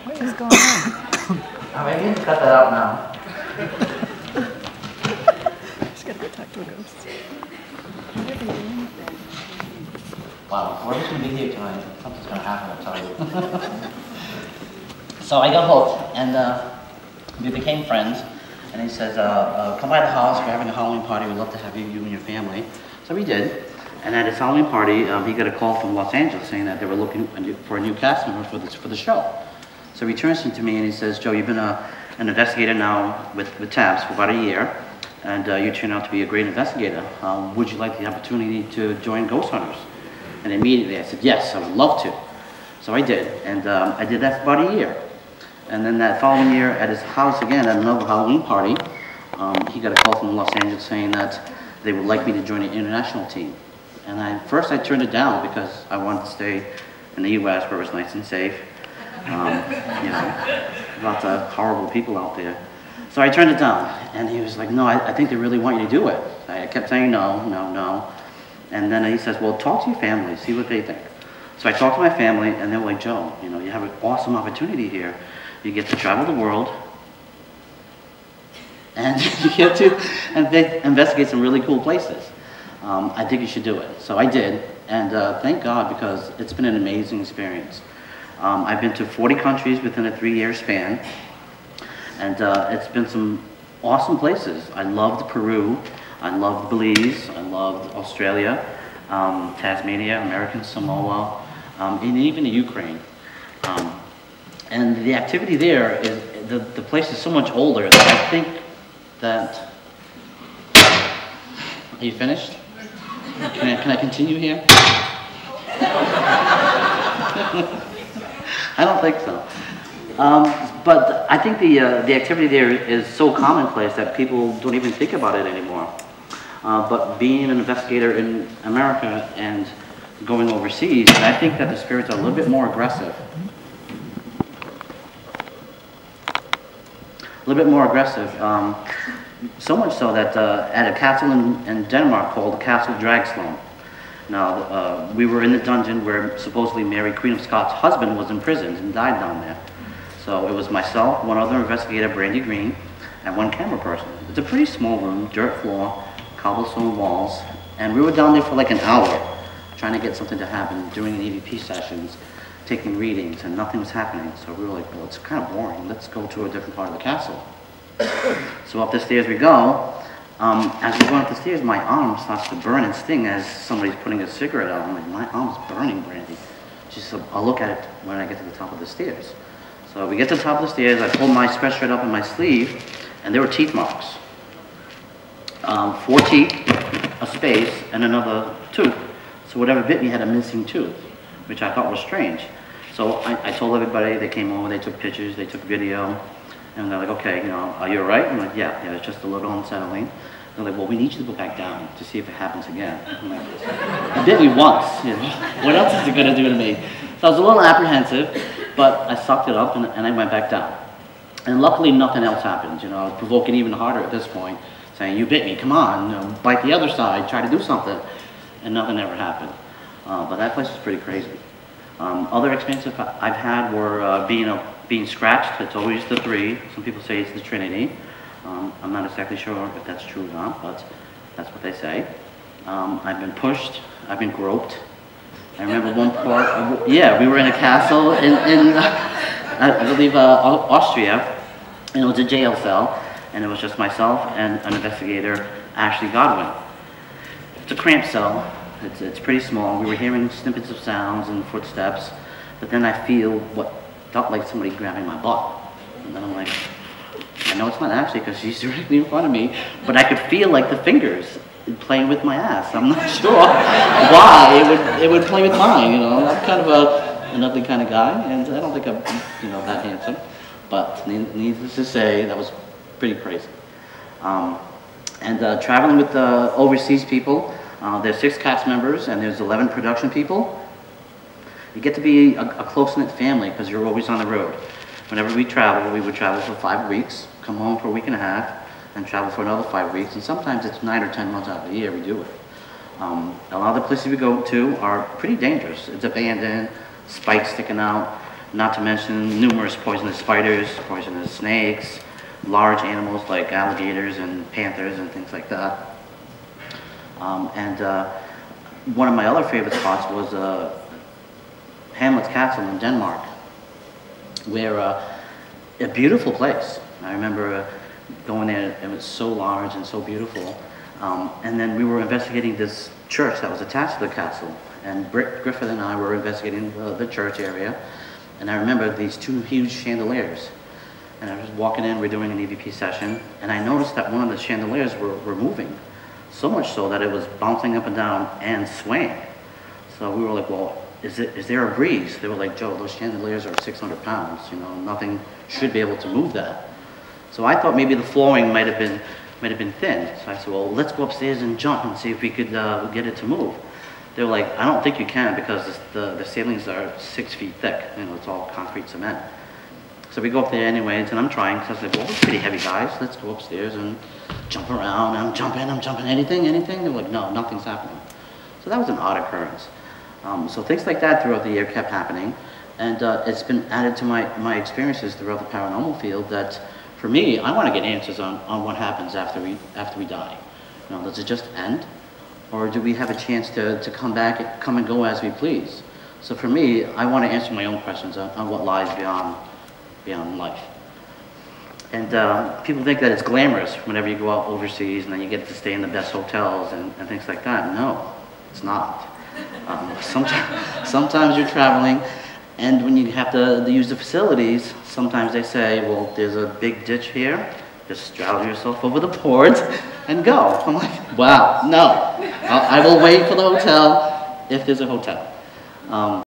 What is going on? Maybe you can cut that out now. Just gotta go talk to a ghost. What are they doing up there? Wow, we're just gonna be here tonight. Something's gonna happen, I'll tell you. So I got hooked, and we became friends. And he says, come by the house, we're having a Halloween party, we'd love to have you and your family. So we did. And at his Halloween party, he got a call from Los Angeles saying that they were looking for a new cast member for the show. So he turns to me and he says, Joe, you've been an investigator now with TAPS for about a year, and you turned out to be a great investigator. Would you like the opportunity to join Ghost Hunters? And immediately I said, yes, I would love to. So I did, and I did that for about a year. And then that following year at his house again, at another Halloween party, he got a call from Los Angeles saying that they would like me to join the international team. And first I turned it down because I wanted to stay in the US where it was nice and safe. You know, lots of horrible people out there. So I turned it down, and he was like, no, I think they really want you to do it. I kept saying no, no, no. And then he says, well, talk to your family, see what they think. So I talked to my family, and they were like, Joe, you know, you have an awesome opportunity here. You get to travel the world, and you get to investigate some really cool places. I think you should do it. So I did, and thank God, because it's been an amazing experience. I've been to 40 countries within a 3-year span, and it's been some awesome places. I loved Peru, I loved Belize, I loved Australia, Tasmania, American Samoa, and even the Ukraine. And the activity there is, the place is so much older that I think that, are you finished? Can I continue here? I don't think so. But I think the activity there is so commonplace that people don't even think about it anymore. But being an investigator in America and going overseas, I think that the spirits are a little bit more aggressive. A little bit more aggressive. So much so that at a castle in Denmark called Castle Dragslund. Now, we were in the dungeon where supposedly Mary, Queen of Scots' husband was imprisoned and died down there. So it was myself, one other investigator, Brandy Green, and one camera person. It's a pretty small room, dirt floor, cobblestone walls, and we were down there for like an hour trying to get something to happen during the EVP sessions, taking readings, and nothing was happening. So we were like, well, it's kind of boring. Let's go to a different part of the castle. So up the stairs we go. As we go up the stairs, my arm starts to burn and sting as somebody's putting a cigarette out. I'm like, my arm's burning, Brandy. She said, I'll look at it when I get to the top of the stairs. So we get to the top of the stairs, I pull my sweatshirt up in my sleeve, and there were teeth marks. 4 teeth, a space, and another tooth. So whatever bit me had a missing tooth, which I thought was strange. So I told everybody, they came over, they took pictures, they took video, and they're like, okay, you know, are you all right? I'm like, yeah, it's just a little unsettling. They're like, well, we need you to go back down to see if it happens again. I'm like, it did me once, you know, what else is it gonna do to me? So I was a little apprehensive, but I sucked it up and I went back down. And luckily nothing else happened, you know, I was provoking even harder at this point, saying, you bit me, come on, you know, bite the other side, try to do something. And nothing ever happened. But that place was pretty crazy. Other experiences I've had were being scratched. It's always the 3. Some people say it's the Trinity. I'm not exactly sure if that's true or not, but that's what they say. I've been pushed. I've been groped. I remember one part, yeah, we were in a castle in I believe, Austria, and it was a jail cell, and it was just myself and an investigator, Ashley Godwin. It's a cramped cell. It's pretty small. We were hearing snippets of sounds and footsteps, but then I feel what felt like somebody grabbing my butt. And then I'm like, I know it's not Ashley because she's directly in front of me, but I could feel like the fingers playing with my ass. I'm not sure why it would play with mine, you know. I'm kind of an ugly kind of guy, and I don't think I'm, you know, that handsome. But needless to say, that was pretty crazy. Traveling with overseas people, there's 6 cast members and there's 11 production people. You get to be a close-knit family because you're always on the road. Whenever we travel, we would travel for 5 weeks, come home for a week and a half, and travel for another 5 weeks. And sometimes it's 9 or 10 months out of the year we do it. A lot of the places we go to are pretty dangerous. It's abandoned, spikes sticking out. not to mention numerous poisonous spiders, poisonous snakes, large animals like alligators and panthers and things like that. One of my other favorite spots was Hamlet's Castle in Denmark, where a beautiful place. I remember going there, it was so large and so beautiful. And then we were investigating this church that was attached to the castle. And Britt Griffith and I were investigating the church area. And I remember these two huge chandeliers. And I was walking in, we're doing an EVP session, and I noticed that one of the chandeliers were moving. So much so that it was bouncing up and down and swaying. So we were like, well, is there a breeze? They were like, Joe, those chandeliers are 600 pounds, you know, nothing should be able to move that. So I thought maybe the flooring might have been thin. So I said, well, let's go upstairs and jump and see if we could get it to move. They were like, I don't think you can because the ceilings are 6 feet thick. You know, it's all concrete cement. So we go up there anyways, and I'm trying. So I said, well, we're pretty heavy guys. Let's go upstairs and jump around. I'm jumping, anything? They're like, no, nothing's happening. So that was an odd occurrence. So things like that throughout the year kept happening. And it's been added to my experiences throughout the paranormal field that, for me, I want to get answers on what happens after we die. You know, does it just end? Or do we have a chance to come back, come and go as we please? So for me, I want to answer my own questions on what lies beyond life. And people think that it's glamorous whenever you go out overseas and then you get to stay in the best hotels and things like that. No, it's not. Sometimes you're traveling, and when you have to use the facilities, sometimes they say, well, there's a big ditch here, just straddle yourself over the board and go. I'm like, wow, no. I will wait for the hotel if there's a hotel.